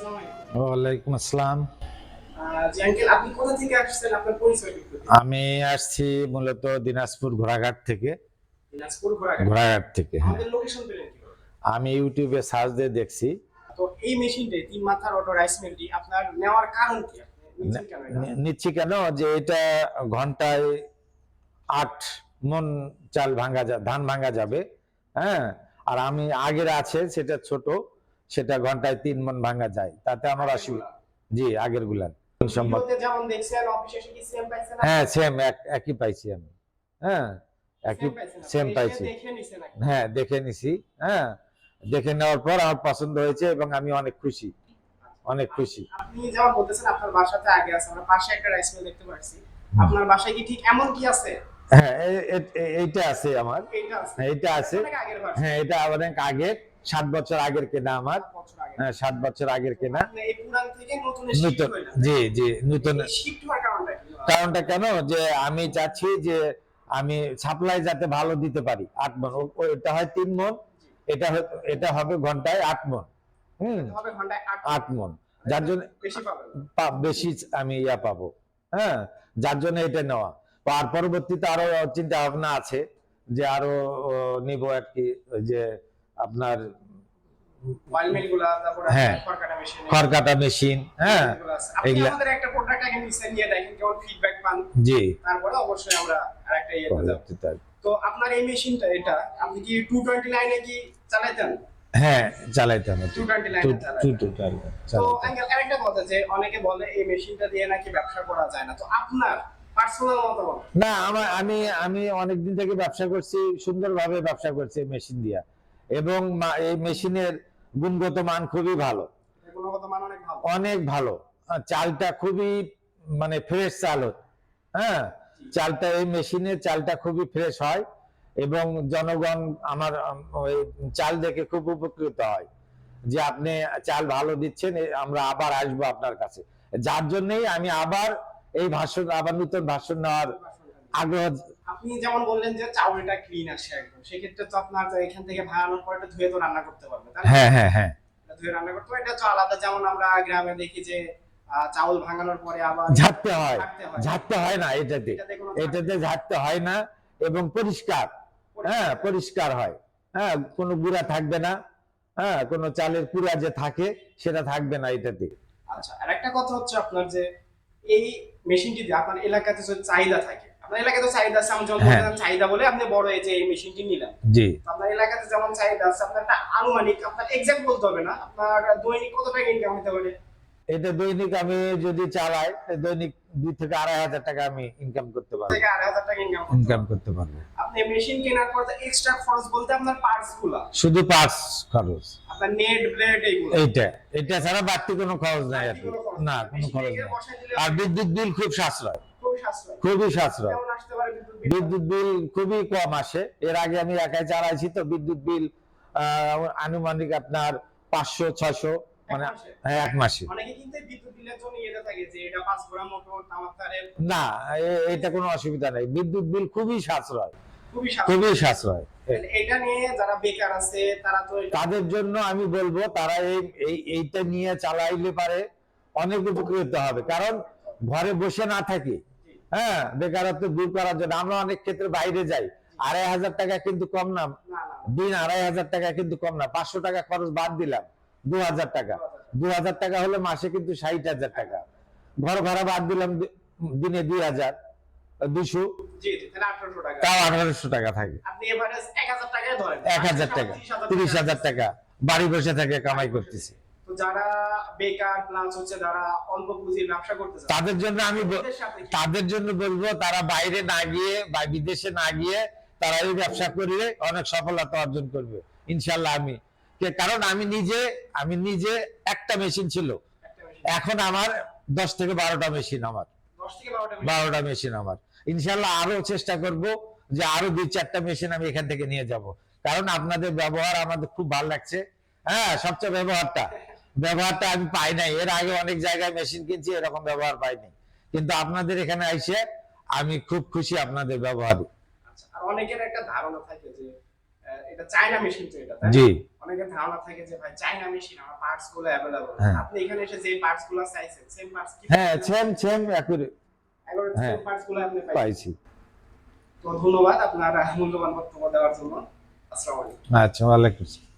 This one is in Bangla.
ওয়ালাইকুম আসসালাম। জি আঙ্কেল, আপনি কোথা থেকে আসছেন? আপনার পরিচয়টা একটু দিন। আমি আসছি মূলত দিনাজপুর ঘোড়াঘাট থেকে। দিনাজপুর ঘোড়াঘাট। ঘোড়াঘাট থেকে, হ্যাঁ। আমাদের লোকেশন পেলেন কিভাবে? আমি ইউটিউবে সার্চ দিয়ে দেখছি। তো এই মেশিনটাই ৩ মাথার অটো রাইস মিলটি আপনার নেওয়ার কারণ কি? আপনি নিচ্ছেন কেন এটা? নিচ্ছি কেন, যে এটা ঘন্টায় ৮ মন চাল ভাঙা ধান ভাঙা যাবে, হ্যাঁ। আর আমি আগের আছে সেটা ছোট, সেটা ঘন্টায় ৩ মন ভাঙা যায়, তাতে আমার অসুবিধা। জি, আগের গুলান ভিডিওতে যেমন দেখছেন অফিসে এসে কি সেম পাইছেন? হ্যাঁ, সেম একই পাইছি আমি। হ্যাঁ, একই সেম পাইছেন? সেম আপনি এসে পাইছি। দেখে নিছেন নাকি? হ্যাঁ, দেখে নিছি। হ্যাঁ, দেখে নেওয়ার পর আমার পছন্দ হয়েছে এবং আমি অনেক খুশি, অনেক খুশি। আপনি যেমন বলতেছেন আপনার বাসাতে আগে আছে, আমরা পাশে একটা রাইস মিল দেখতে পাচ্ছি। আপনার বাসায় কি ঠিক এমন কি আছে? হ্যাঁ, এইটা আছে আমার। এইটা আছে। এইটা আছে। অনেক আগের ভার্সন। হ্যাঁ, এটা অনেক আগের, ৭ বছর আগের কেনা আমার। ৭ বছর আগে। হ্যাঁ, ৭ বছর আগের কেনা। আপনি এই পুরান থেকে নতুনে শিফট নতুন, হইলেন। জি জি, নতুন। এই শিফট হওয়ার কারণটা কি? কারণটা কেন, যে আমি চাচ্ছি যে আমি সাপ্লাই যাতে ভালো দিতে পারি। ৮ মন, ওটা হয় ৩ মন, এটা হবে ঘন্টায় ৮ মন। হুম, হবে ঘন্টায় ৮ মন, যার জন্য বেশি পাবেন। বেশি আমি পাবো। হ্যাঁ, যার জন্য এটা নেওয়া। আর পরবর্তীতে আরো চিন্তা ভাবনা আছে যে আরো নিব আর কি, ওই যে আপনার অয়েল মিল গুলা, তারপরে হ্যাঁ, খড়কাটা মেশিন, খড়কাটা মেশিন, হ্যাঁ, আপনি এগুলা। আমাদের একটা প্রোডাক্ট আগে নিছেন, নিয়ে দেখেন কেমন ফিডব্যাক পান। জি, তারপরে অবশ্যই আমরা আরেকটা ইয়েতে যাব। তো আপনার এই মেশিনটা, এটা আপনি কি 229 এ কি চালাইতেন? হ্যাঁ, চালাইতাম। 229 এ চালাইতেন। তো আঙ্কেল আরেকটা কথা, যে অনেকে বলে এই মেশিনটা দিয়ে নাকি ব্যবসা করা যায় না, তো আপনার পার্সোনাল মতামত? না, আমি আমি অনেকদিন থেকে ব্যবসা করছি, সুন্দরভাবে ব্যবসা করছি মেশিন দিয়া, এবং এই মেশিনের গুণগত মান খুবই ভালো, গুণগত মান অনেক ভালো। অনেক ভালো। চালটা খুবই মানে ফ্রেশ চাল। হ্যাঁ, চালটা, এই মেশিনের চালটা খুবই ফ্রেশ হয় এবং জনগণ আমার ওই চাল দেখে খুব উপকৃত হয় যে আপনি চাল ভালো দিচ্ছেন, আমরা আবার আসবো আপনার কাছে। যার জন্যই আমি আবার নতুন ভাষণ নেওয়ার আগ্রহ। আপনি যেমন বললেন যে চাউলটা ক্লিন আসে একদম, সেক্ষেত্রে তো আপনার তো এখান থেকে ভাঙানোর পর এটা ধুয়ে তো রান্না করতে পারবে, তাই না? হ্যাঁ হ্যাঁ হ্যাঁ, ধুয়ে রান্না করতে পারবে, এটা তো আলাদা। যেমন আমরা গ্রামে দেখি যে চাউল ভাঙানোর পরে আবার ঝাড়তে হয়। ঝাড়তে হয় না এটাতে, এটাতে ঝাড়তে হয় না এবং পরিষ্কার। হ্যাঁ, পরিষ্কার হয়। হ্যাঁ, কোনো গুঁড়া থাকবে না। হ্যাঁ, কোনো চালের কুড়া যে থাকে সেটা থাকবে না এটাতে। আচ্ছা, আরেকটা কথা হচ্ছে আপনার, যে এই মেশিনটি দিয়ে আপনার এলাকাতে যদি চাহিদা থাকে, আপনার এলাকাতে তো চাহিদা আছে, আমি যখন বললাম চাহিদা বলে আপনি বড় এই যে এই মেশিনটি নিলেন, জি, আপনার এলাকাতে যেমন চাহিদা আছে, আপনার একটা আনুমানিক, আপনার এক্সাক্ট বলতে হবে না, আপনার দৈনিক কত টাকা ইনকাম হতে পারে? এটা দৈনিক আমি যদি চালাই, দৈনিক ২ থেকে ২.৫ হাজার টাকা আমি ইনকাম করতে পারবো। থেকে ২.৫০০ টাকা ইনকাম করতে পারবো। আপনি মেশিন কেনার পর এক্সট্রা খরচ বলতে আপনার পার্টস গুলা, শুধু পার্টস খরচ, আপনার নেট ব্লেড এইগুলো, এটা ছাড়া বাড়তি কোনো খরচ নাই আর কি। না, কোনো খরচ নাই। আর বিদ্যুৎ বিল খুব সাশ্রয়, খুবই সাশ্রয়। বিদ্যুৎ বিল খুবই কম আসে। এর আগে আমি একাই চালাইছি, তো বিদ্যুৎ বিল আনুমানিক আপনার ৫০০-৬০০, মানে এক মাসে। অনেকে কিন্তু বিদ্যুৎ বিলের জন্য এটা থাকে যে এটা ৫ গ্রাম মোটর তামাকতারের। না, এটা কোনো অসুবিধা নাই, বিদ্যুৎ বিল খুবই সাশ্রয়, খুবই সাশ্রয়। এটা নিয়ে যারা বেকার আছে তারা তো, তাদের জন্য আমি বলবো তারা এইটা নিয়ে চালাইলে পারে অনেক উপকৃত হবে। কারণ ঘরে বসে না থাকি, হ্যাঁ, বেকারত্ব দূর করার জন্য আমরা অনেক ক্ষেত্রে বাইরে যাই। ২.৫০০ টাকা কিন্তু কম না, দিন ২.৫০০ টাকা কিন্তু কম না। ৫০০ টাকা খরচ বাদ দিলাম, ২০০০ টাকা। ২০০০ টাকা হলে মাসে কিন্তু ৬০,০০০ টাকা। ঘর ভাড়া বাদ দিলাম, দিনে ২,২০০, তাও ১৮০০ টাকা থাকে। আপনি এভারেজ ১০০০ টাকায় ধরেন, ১০০০ টাকা, ৩০,০০০ টাকা বাড়ি বসে থেকে কামাই করতেছি। তো যারা বেকার প্লাস হচ্ছে যারা অল্প পুঁজির ব্যবসা করতে চায়, তাদের জন্য বলবো তারা বাইরে না গিয়ে বা বিদেশে না গিয়ে তারা এই ব্যবসা করলে অনেক সফলতা অর্জন করবে ইনশাল্লাহ। কারণ আমি নিজে একটা মেশিন ছিল, এখন আমার ১০ থেকে ১২টা মেশিন, আমার ১২টা মেশিন আমার। ইনশাল্লাহ আরো চেষ্টা করব যে আরো ২-৪টা মেশিন আমি এখান থেকে নিয়ে যাব। কারণ আপনাদের ব্যবহার আমাদের খুব ভালো লাগছে। হ্যাঁ, সবচেয়ে ব্যবহারটা আমি পাই নাই। এর আগে অনেক জায়গায় মেশিন কিনছি, এরকম ব্যবহার পাইনি, কিন্তু আপনাদের এখানে আইসে আমি খুব খুশি আপনাদের ব্যবহারে। আর অনেকের একটা ধারণা থাকে যে এটা চায়না মেশিন তো এটা, তাই না? জি। অনেকের ধারণা থাকে যে ভাই চায়না মেশিন, আমার পার্টস গুলো অ্যাভেলেবল। হ্যাঁ। আপনি এখানে এসে যে পার্টস গুলো চাইছেন সেম পার্টস কি? হ্যাঁ, সেম একবারে একবারে হ্যাঁ। সেম পার্টস গুলো আপনি পাইছেন। পাইছি। তো ধন্যবাদ আপনার মূল্যবান বক্তব্য দেওয়ার জন্য। আসসালামু আলাইকুম। আচ্ছা, ওয়ালাইকুম আসসালাম।